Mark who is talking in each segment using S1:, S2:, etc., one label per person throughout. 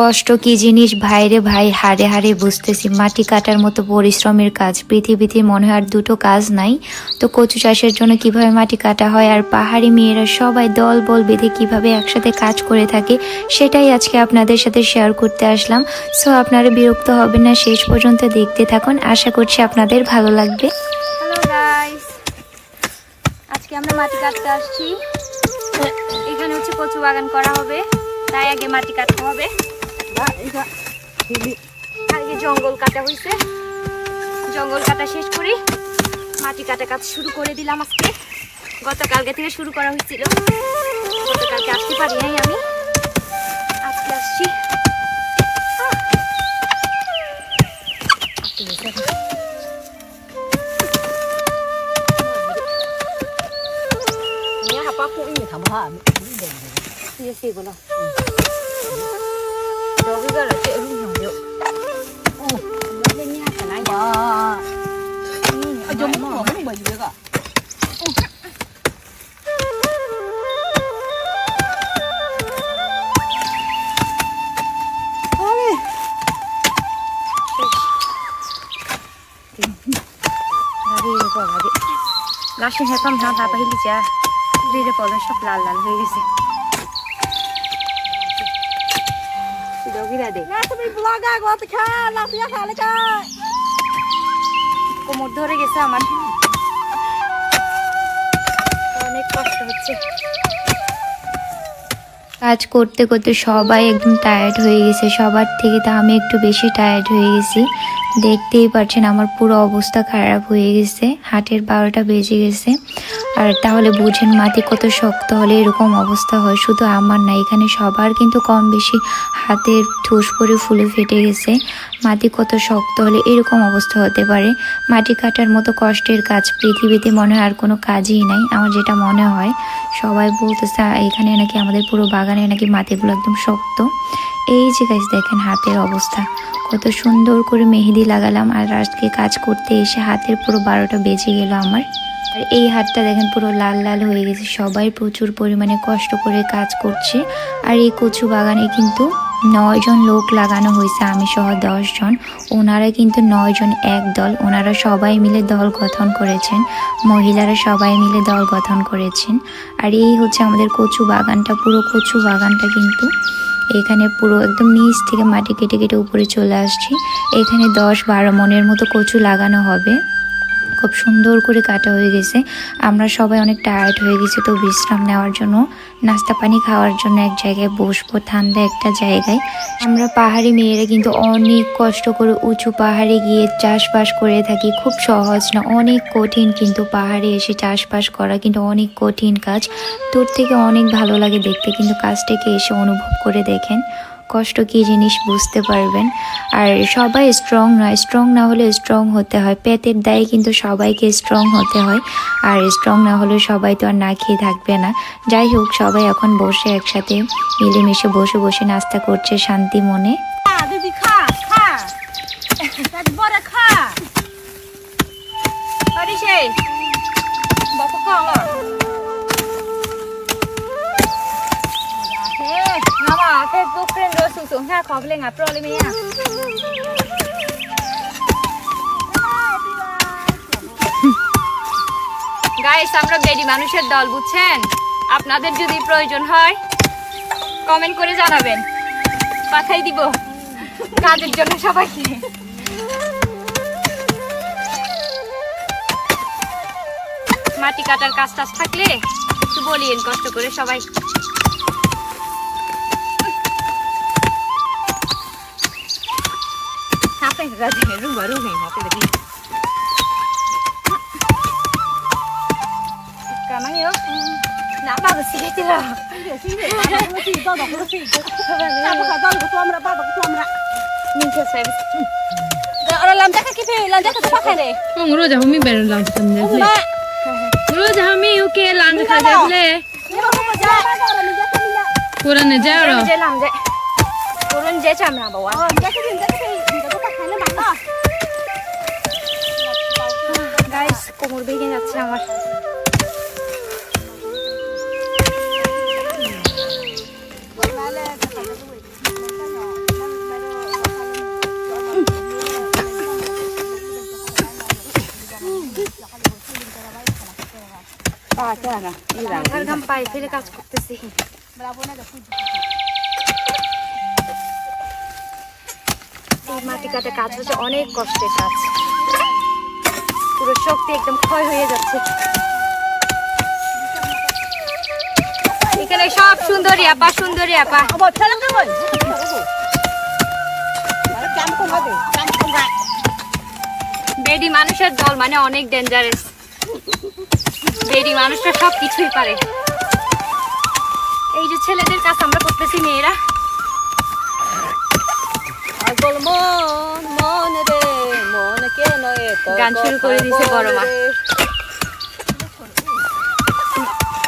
S1: কষ্ট কি জিনিস ভাইরে ভাই, হাড়ে হাড়ে বুঝতেছি। মাটি কাটার মতো পরিশ্রমের কাজ পৃথিবীতে মনে হয় আর দুটো কাজ নাই। তো কচু চাষের জন্য কিভাবে মাটি কাটা হয় আর পাহাড়ি মেয়েরা সবাই দল বল বেঁধে কিভাবে একসাথে কাজ করে থাকে, সেটাই আজকে আপনাদের সাথে শেয়ার করতে আসলাম। সো আপনারা বিরক্ত হবেন না, শেষ পর্যন্ত দেখতে থাকুন, আশা করছি আপনাদের ভালো লাগবে।
S2: হ্যালো গাইস, আজকে আমরা মাটি কাটতে আসছি। এখানে হচ্ছে কচু বাগান করা হবে, তাই আগে মাটি কাটতে হবে। আগে জঙ্গল কাটা হয়েছে, জঙ্গল কাটা শেষ করি মাটি কাটা কাজ শুরু করে দিলাম আজকে। গতকালকে থেকে শুরু করা হয়েছিল, গতকালকে আসতে পারি নাই আমি, আজকে আসছি। 이거는 여기가 이렇게 음료요. 완전히 하잖아. 와. 좀 먹는 거야 이거가. 나리 이거 나리. 라신 해감 다 나봐 hil리자. 우리를 벌써 샵 랄랄 হয়ে গেছে। কোমর ধরে গেছে আমার, অনেক কষ্ট হচ্ছে।
S1: কাজ করতে করতে সবাই একদম টায়ার্ড হয়ে গেছে, সবার থেকে তো আমি একটু বেশি টায়ার্ড হয়ে গেছি। দেখতেই পাচ্ছেন আমার পুরো অবস্থা খারাপ হয়ে গেছে, হাটের 12টা বেজে গেছে। আর তাহলে বুঝেন মাটি কত শক্ত হলে এরকম অবস্থা হয়। শুধু আমার না, এখানে সবার কিন্তু কম বেশি হাতের ঠুস পরে ফুলে ফেটে গেছে। মাটি কত শক্ত হলে এরকম অবস্থা হতে পারে। মাটি কাটার মতো কষ্টের কাজ পৃথিবীতে মনে হয় আর কোনো কাজই নাই, আমার যেটা মনে হয়। সবাই বলতেছে এখানে নাকি আমাদের পুরো বাগানে নাকি মাটিগুলো একদম শক্ত। এই যে গাইস দেখেন হাতের অবস্থা, কত সুন্দর করে মেহেদি লাগালাম, আর আজকে কাজ করতে এসে হাতের পুরো 12টা বেজে গেল আমার। আর এই হাতটা দেখেন পুরো লাল লাল হয়ে গেছে। সবাই প্রচুর পরিমাণে কষ্ট করে কাজ করছে। আর এই কচু বাগানে কিন্তু 9 জন লোক লাগানো হয়েছে, আমি সহ 10 জন। ওনারা কিন্তু 9 জন এক দল, ওনারা সবাই মিলে দল গঠন করেছেন, মহিলারা সবাই মিলে দল গঠন করেছেন। আর এই হচ্ছে আমাদের কচু বাগানটা, পুরো কচু বাগানটা কিন্তু এখানে পুরো একদম নিচ থেকে মাটি কেটে কেটে উপরে চলে আসছি। এখানে 10-12 মনের মতো কচু লাগানো হবে। খুব সুন্দর করে কাটা হয়ে গেছে। আমরা সবাই অনেক টায়ার্ড হয়ে গেছি, তো বিশ্রাম নেওয়ার জন্য, নাস্তা পানি খাওয়ার জন্য এক জায়গায় বসবো, ঠান্ডা একটা জায়গায়। আমরা পাহাড়ি মেয়েরা কিন্তু অনেক কষ্ট করে উঁচু পাহাড়ে গিয়ে চাষবাস করে থাকি। খুব সহজ না, অনেক কঠিন, কিন্তু পাহাড়ে এসে চাষবাস করা কিন্তু অনেক কঠিন কাজ। দূর থেকে অনেক ভালো লাগে দেখতে, কিন্তু কাজটাকে এসে অনুভব করে দেখেন কষ্ট কী জিনিস বুঝতে পারবেন। আর সবাই স্ট্রং নয়, স্ট্রং না হলে স্ট্রং হতে হয়, পেটের দায়ে কিন্তু সবাইকে স্ট্রং হতে হয়। আর স্ট্রং না হলে সবাই তো আর না খেয়ে থাকবে না। যাই হোক, সবাই এখন বসে একসাথে মিলেমিশে বসে বসে নাস্তা করছে শান্তি মনে।
S2: Facebook friend rồi xuống xuống ha, khó lên ngáp rồi lên mày à. Guys, আমরা বেডি মানুষের দল, বুঝছেন? আপনাদের যদি প্রয়োজন হয় কমেন্ট করে জানাবেন, পাঠাই দিব কাজের জন্য সবাইকে। মাটি কাটার কাজ টাজ থাকলে একটু বলিয়েন, কষ্ট করে সবাই। Rung baru nih, mau pergi. Kamang yuk, nak bagus sih gitu loh. Sih, tahu dong, sih. Apa kata lu ketua merah, apa ketua merah? Nih saya. Orang lanjut ke kita, lanjut ke tempat ini.
S3: Nguru dah kami baru lanjut ke sana. Nguru dah kami oke lanjut ke sana. Kurang aja orang.
S2: Lanjut. Kurang aja camera bawa. Guys, কোমর ভেঙে যাচ্ছে আমার। মাথার ঘাম পায়ে ফেলে কাজ করতেছি। এই মাটি কাটা কাজ হচ্ছে অনেক কষ্টের কাজ, পুরো শক্তি একদম ক্ষয় হয়ে যাচ্ছে। এখানে সব সুন্দরী আপা, সুন্দরী আপা। বেডি মানুষের দল মানে অনেক ডেঞ্জারাস। বেডি মানুষটা সব কিছুই পারে। এই যে ছেলেদের কাজ আমরা করতেছি, মেয়েরা গান শুরু করে দিয়েছে বড় মা।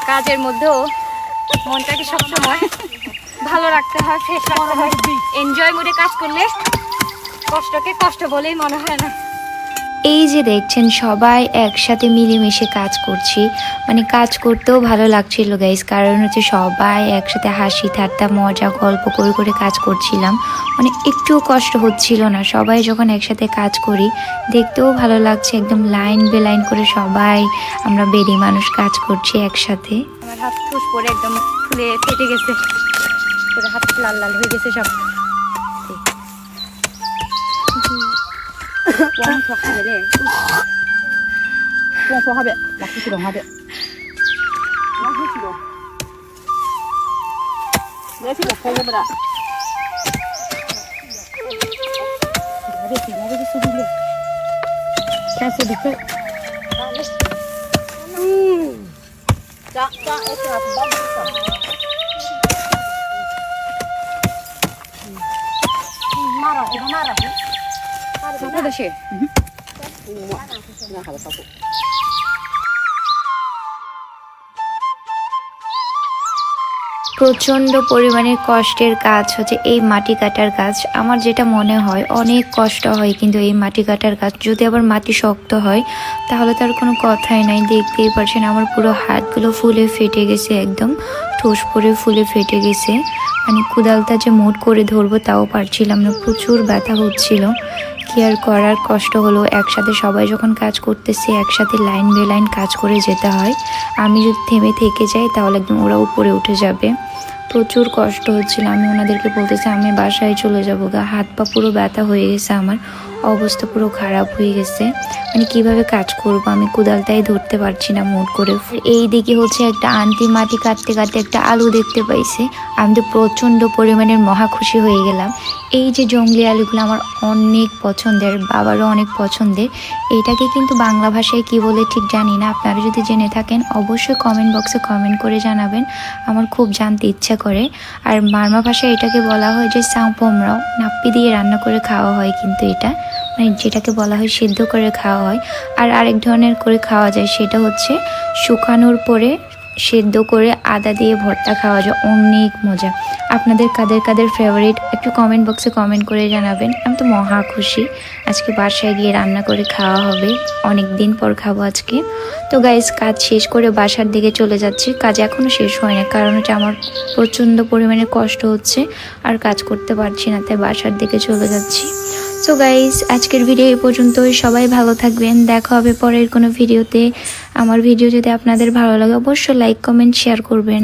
S2: কাজের মধ্যেও মনটাকে সবসময় ভালো রাখতে হয়, ফ্রেশ রাখতে হয়। এনজয় মোডে কাজ করলে কষ্টকে কষ্ট বলেই মনে হয় না।
S1: এই যে দেখছেন সবাই একসাথে মিলেমিশে কাজ করছি, মানে কাজ করতেও ভালো লাগছিল গাইস, কারণ হচ্ছে সবাই একসাথে হাসি ঠাট্টা মজা গল্প করে করে কাজ করছিলাম, মানে একটুও কষ্ট হচ্ছিল না। সবাই যখন একসাথে কাজ করি দেখতেও ভালো লাগছে, একদম লাইন বেলাইন করে সবাই আমরা বেডি মানুষ কাজ করছি একসাথে।
S2: আমার হাত ফুস পরে একদম ফুলে ফেটে গেছে, পুরো হাত লাল লাল হয়ে গেছে সব।
S1: প্রচণ্ড পরিমাণের কষ্টের কাজ হচ্ছে এই মাটি কাটার কাজ। আমার যেটা মনে হয় অনেক কষ্ট হয় কিন্তু এই মাটি কাটার কাজ। যদি আবার মাটি শক্ত হয় তাহলে তার কোনো কথাই নাই। দেখতেই পারছেন আমার পুরো হাতগুলো ফুলে ফেটে গেছে, একদম ঠোস পরে ফুলে ফেটে গেছে। মানে কুদালটা যে মোট করে ধরবো তাও পারছিলাম না, প্রচুর ব্যথা হচ্ছিল। কি আর করার, কষ্ট হলো। একসাথে সবাই যখন কাজ করতেছে একসাথে লাইন বে লাইন কাজ করে যেতে হয়। আমি যদি থেমে থেকে যাই তাহলে একদম ওরা উপরে উঠে যাবে। প্রচুর কষ্ট হচ্ছিল। আমি ওনাদেরকে বলতেছি আমি বাসায় চলে যাবো গা, হাত পা পুরো ব্যথা হয়ে গেছে, আমার অবস্থা পুরো খারাপ হয়ে গেছে। মানে কিভাবে কাজ করব আমি কুদালটাই ধরতে পারছি না মোট করে। এই দিকে হচ্ছে একটা আন্টি মাটি কাটতে কাটতে একটা আলু দেখতে পাইছে। আমি তো প্রচণ্ড পরিমাণের মহা খুশি হয়ে গেলাম। এই যে জঙ্গলি আলুগুলো আমার অনেক পছন্দের, বাবারও অনেক পছন্দের। এটাকে কিন্তু বাংলা ভাষায় কি বলে ঠিক জানি না, আপনারা যদি জেনে থাকেন অবশ্যই কমেন্ট বক্সে কমেন্ট করে জানাবেন, আমার খুব জানতে ইচ্ছা করে। আর মারমা ভাষায় এটাকে বলা হয় যে সাঁপমরাও, নাপ্পি দিয়ে রান্না করে খাওয়া হয় কিন্তু এটা, মানে যেটাকে বলা হয় সিদ্ধ করে খাওয়া হয়। আর আরেক ধরনের করে খাওয়া যায়, সেটা হচ্ছে শুকানোর পরে সেদ্ধ করে আদা দিয়ে ভর্তা খাওয়া যায়, অনেক মজা। আপনাদের কাদের কাদের ফেভারিট একটু কমেন্ট বক্সে কমেন্ট করে জানাবেন। আমি তো মহা খুশি, আজকে বাসায় গিয়ে রান্না করে খাওয়া হবে, অনেক দিন পর খাবো আজকে। তো গাইস কাজ শেষ করে বাসার দিকে চলে যাচ্ছি। কাজ এখনও শেষ হয় না, কারণ হচ্ছে আমার প্রচণ্ড পরিমাণে কষ্ট হচ্ছে আর কাজ করতে পারছি না, তাই বাসার দিকে চলে যাচ্ছি। সো গাইস আজকের ভিডিও এই পর্যন্তই। সবাই ভালো থাকবেন, দেখা হবে পরের কোনো ভিডিওতে। আমার ভিডিও যদি আপনাদের ভালো লাগে অবশ্যই লাইক কমেন্ট শেয়ার করবেন।